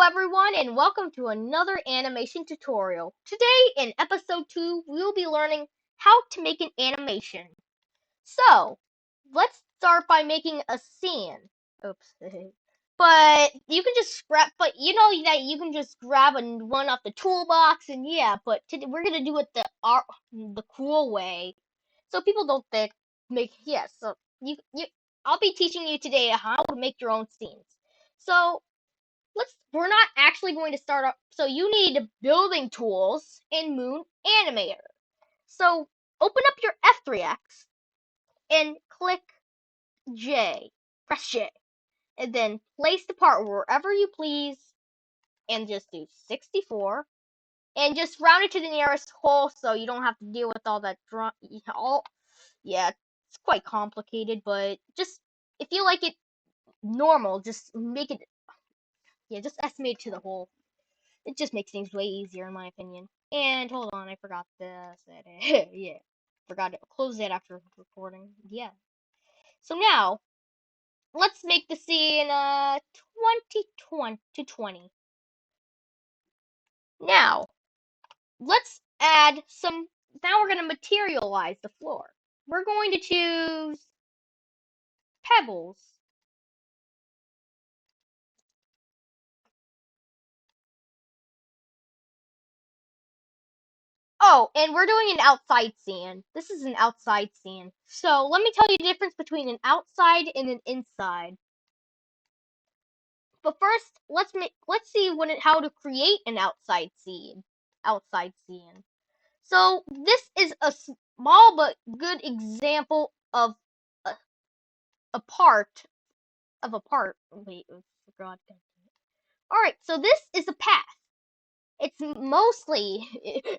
everyone, and welcome to another animation tutorial. Today, in episode 2, we'll be learning how to make an animation. So, let's start by making a scene. Oops. But you can just grab, but you know that you can just grab one off the toolbox, and yeah, but today we're gonna do it the cool way. So people don't think, so I'll be teaching you today how to make your own scenes. So, we're not actually going to start up. So you need building tools in Moon Animator. So open up your F3X and click J. Press J. And then place the part wherever you please and just do 64. And just round it to the nearest whole so you don't have to deal with all that yeah, it's quite complicated, but just if you like it normal, just make it just estimate to the whole. It just makes things way easier in my opinion. And hold on, I forgot this. Yeah, forgot to close it after recording. Yeah. So now let's make the scene 20 to 20. Now let's add some. Now we're gonna materialize the floor. We're going to choose pebbles. Oh, and we're doing an outside scene. This is an outside scene. So let me tell you the difference between an outside and an inside. But first, let's see how to create an outside scene. Outside scene. So this is a small but good example of a, a part of a part. Wait, I forgot. All right, so this is a path. It's mostly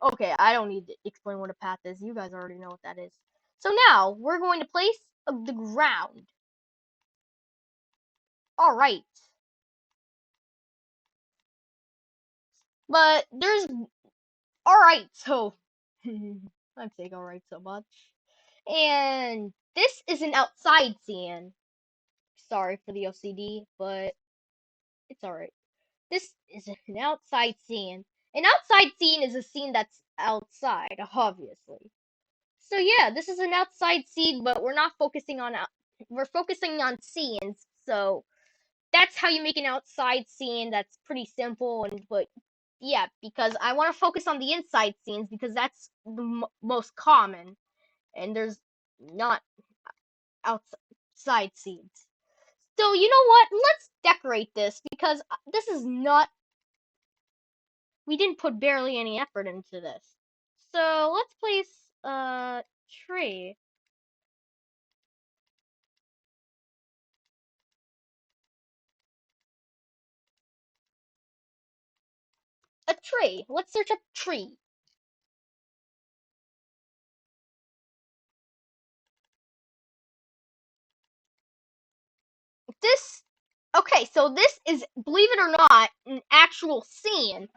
okay. I don't need to explain what a path is. You guys already know what that is. So now we're going to place the ground. All right, but there's all right. So I'm saying all right so much. And this is an outside scene. Sorry for the OCD, but it's alright. This is an outside scene. An outside scene is a scene that's outside, obviously. So yeah, this is an outside scene, but we're not focusing on we're focusing on scenes. So that's how you make an outside scene. That's pretty simple, and but yeah, because I want to focus on the inside scenes because that's the most common, and there's not outside scenes. So you know what? Let's decorate this because this is not. We didn't put barely any effort into this. So let's place a tree. A tree. Let's search up tree. This. Okay, so this is, believe it or not, an actual scene.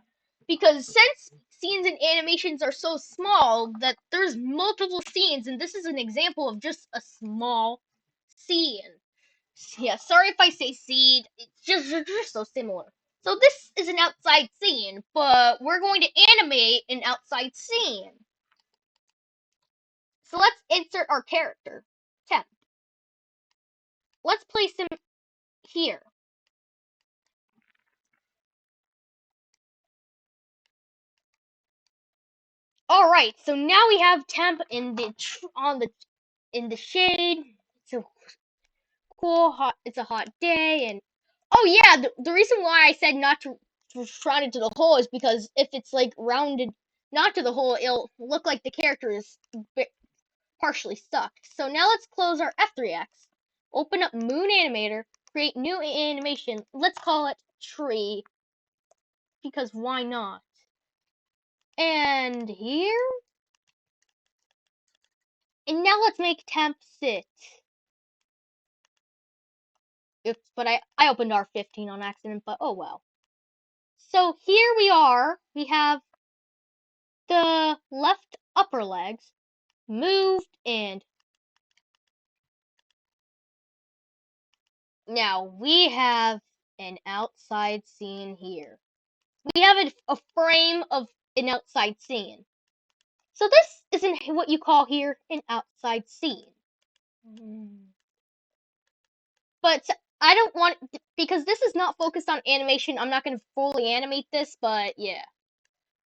Because since scenes and animations are so small that there's multiple scenes, and this is an example of just a small scene. Yeah, sorry if I say seed. It's just so similar. So this is an outside scene, but we're going to animate an outside scene. So let's insert our character, Temp. Let's place him here. All right, so now we have Temp in the shade. It's a cool hot. It's a hot day, and oh yeah, the reason why I said not to round it to the hole is because if it's like rounded not to the hole, it'll look like the character is partially stuck. So now let's close our F3X. Open up Moon Animator, create new animation. Let's call it tree because why not? And here. And now let's make temp sit. Oops, but I opened R15 on accident, but oh well. So here we are. We have the left upper legs moved, and now we have an outside scene here. We have a frame of an outside scene. So this isn't what you call here an outside scene. But I don't want, because this is not focused on animation, I'm not going to fully animate this, but yeah.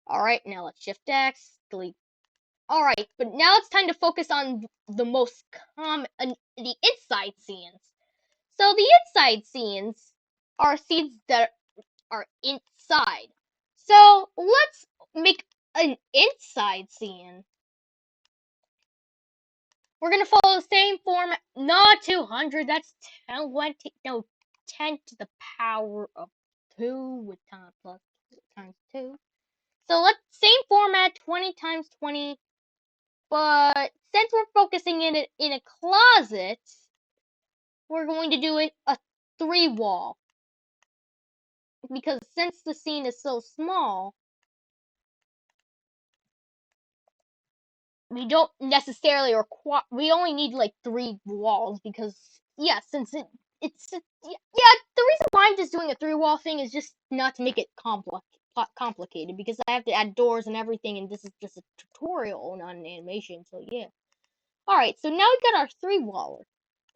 Alright, now let's Shift X, delete. Alright, but now it's time to focus on the most common, the inside scenes. So the inside scenes are scenes that are inside. So let's make an inside scene. We're gonna follow the same format, not 200, that's 10, 20, no, 10 to the power of 2 with time plus times 2. So let's, same format, 20 times 20, but since we're focusing in it in a closet, we're going to do it a 3 wall. Because since the scene is so small, we don't necessarily require, we only need like 3 walls because, yeah, since yeah, the reason why I'm just doing a 3 wall thing is just not to make it complicated, because I have to add doors and everything, and this is just a tutorial, not an animation, so yeah. Alright, so now we got our 3 waller.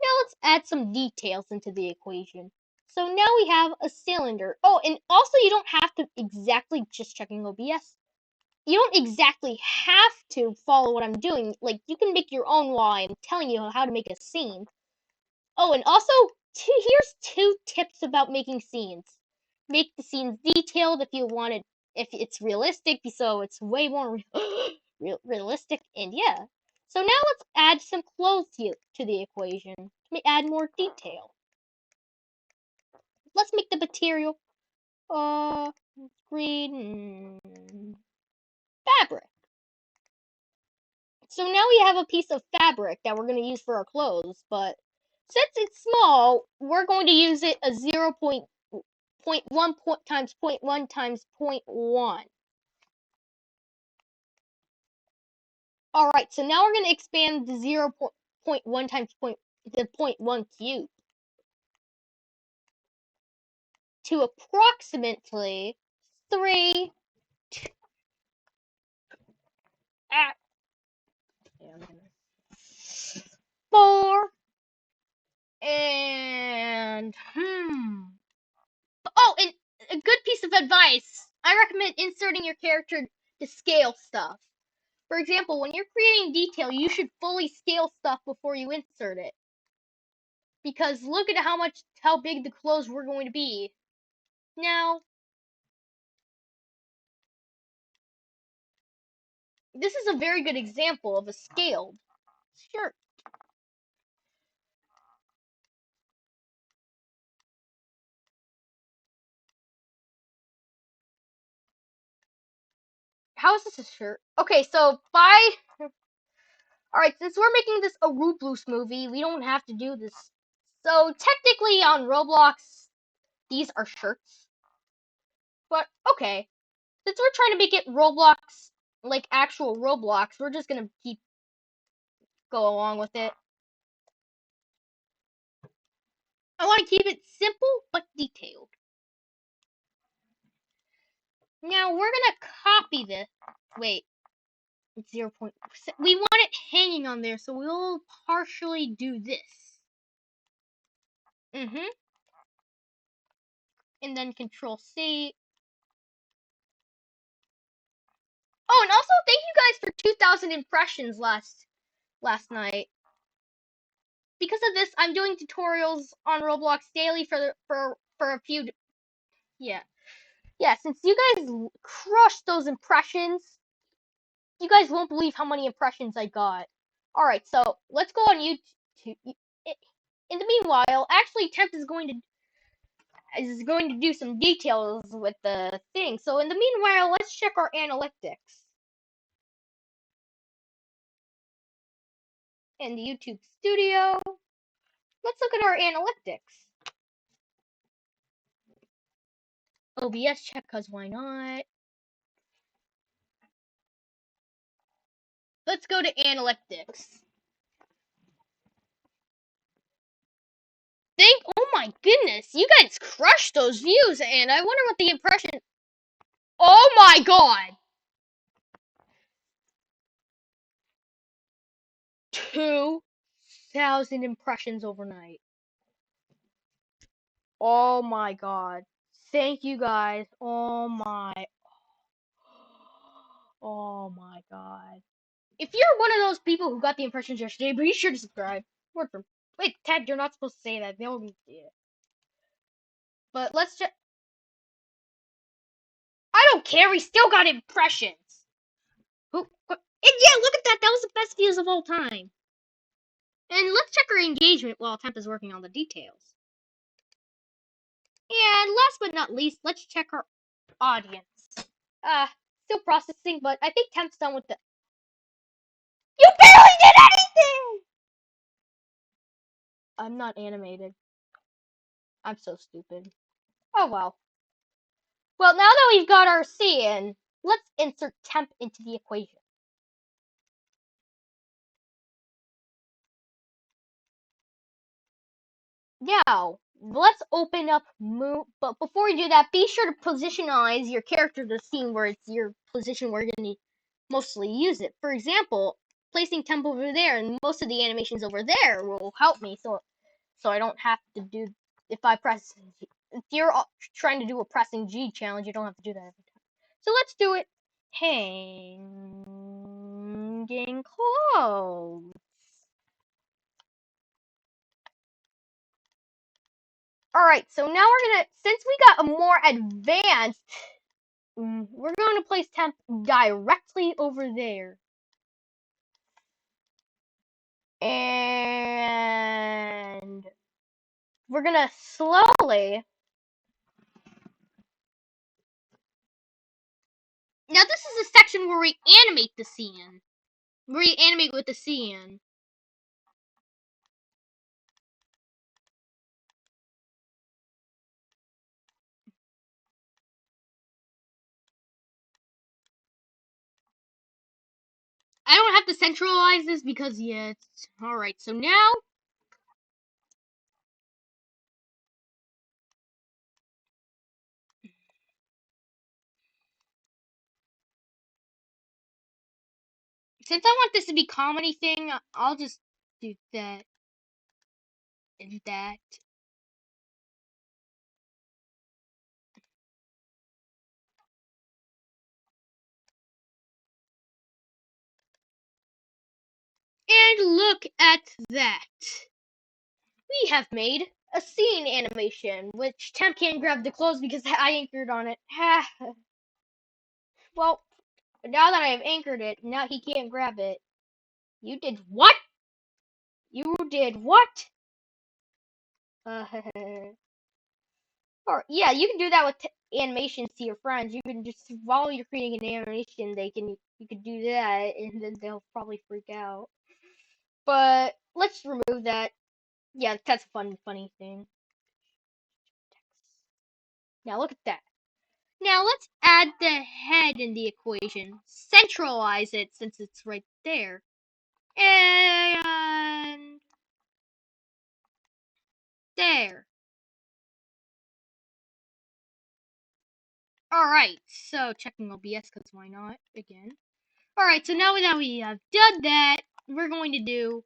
Now let's add some details into the equation. So now we have a cylinder. Oh, and also you don't have to exactly, just checking OBS, you don't exactly have to follow what I'm doing. Like, you can make your own while I'm telling you how to make a scene. Oh, and also, here's 2 tips about making scenes. Make the scenes detailed if you want it, if it's realistic, so it's way more realistic, and yeah. So now let's add some clothes to the equation. Let me add more detail. Let's make the material, green fabric. So now we have a piece of fabric that we're going to use for our clothes, but since it's small, we're going to use it a 0.1 times 0.1 times 0.1. Alright, so now we're going to expand the 0.1 times the 0.1 cube to approximately 3, 4, and oh, and a good piece of advice. I recommend inserting your character to scale stuff. For example, when you're creating detail, you should fully scale stuff before you insert it. Because look at how big the clothes we're going to be. Now, this is a very good example of a scaled shirt. How is this a shirt? Okay, so alright, since we're making this a Roblox movie, we don't have to do this. So technically on Roblox, these are shirts. But okay, since we're trying to make it Roblox, like actual Roblox, we're just gonna go along with it. I want to keep it simple but detailed. Now we're gonna copy this. Wait, it's 0. We want it hanging on there, so we'll partially do this. And then Control C. Oh, and also thank you guys for 2,000 impressions last night. Because of this, I'm doing tutorials on Roblox daily for a few. Yeah, Since you guys crushed those impressions, you guys won't believe how many impressions I got. All right, so let's go on YouTube. In the meanwhile, actually, Temp is going to do some details with the thing. So in the meanwhile, let's check our analytics in the YouTube Studio. Let's look at our analytics. OBS check, cause why not? Let's go to analytics. Oh my goodness, you guys crushed those views, and I wonder what the impression. Oh my god! 2,000 impressions overnight. Oh my god. Thank you guys. Oh my god. If you're one of those people who got the impressions yesterday, be sure to subscribe. Word for. Wait, Ted, you're not supposed to say that. They'll be. Yeah. But let's just. I don't care. We still got impressions. And yeah, look at that. That was the best views of all time. And let's check our engagement while Temp is working on the details. And last but not least, let's check our audience. Still processing, but I think Temp's done with the. You barely did anything! I'm not animated. I'm so stupid. Oh well. Well, now that we've got our scene, let's insert Temp into the equation. Now, let's open up Moon. But before we do that, be sure to positionize your character to the scene where it's your position where you're going to mostly use it. For example, placing Temp over there and most of the animations over there will help me so I don't have to do, if you're trying to do a pressing G challenge, you don't have to do that every time. So let's do it. Hanging clothes. Alright, so now since we got a more advanced, we're going to place Temp directly over there. And we're gonna slowly. Now this is a section where we animate the scene. We animate with the scene. I don't have to centralize this because yeah, it's alright. So now since I want this to be comedy thing, I'll just do that and that. And look at that. We have made a scene animation, which Temp can't grab the clothes because I anchored on it. Well, now that I have anchored it, now he can't grab it. You did what? You did what? Or yeah, you can do that with animations to your friends. You can just while you're creating an animation, you could do that, and then they'll probably freak out. But let's remove that. Yeah, that's a funny thing. Now look at that. Now let's add the head in the equation. Centralize it since it's right there. And there. Alright, so checking OBS because why not? Again. Alright, so now that we have done that, we're going to do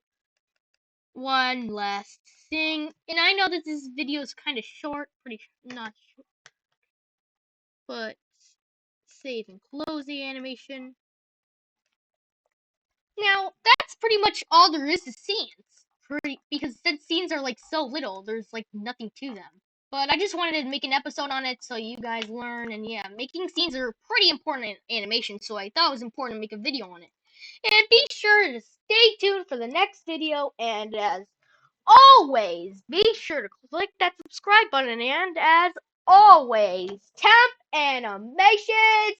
one last thing. And I know that this video is kind of short, not short, but save and close the animation. Now, that's pretty much all there is to scenes. Because since scenes are like so little, there's like nothing to them. But I just wanted to make an episode on it so you guys learn. And yeah, making scenes are pretty important in animation, so I thought it was important to make a video on it. And be sure to stay tuned for the next video. And as always, be sure to click that subscribe button. And as always, Temp Animation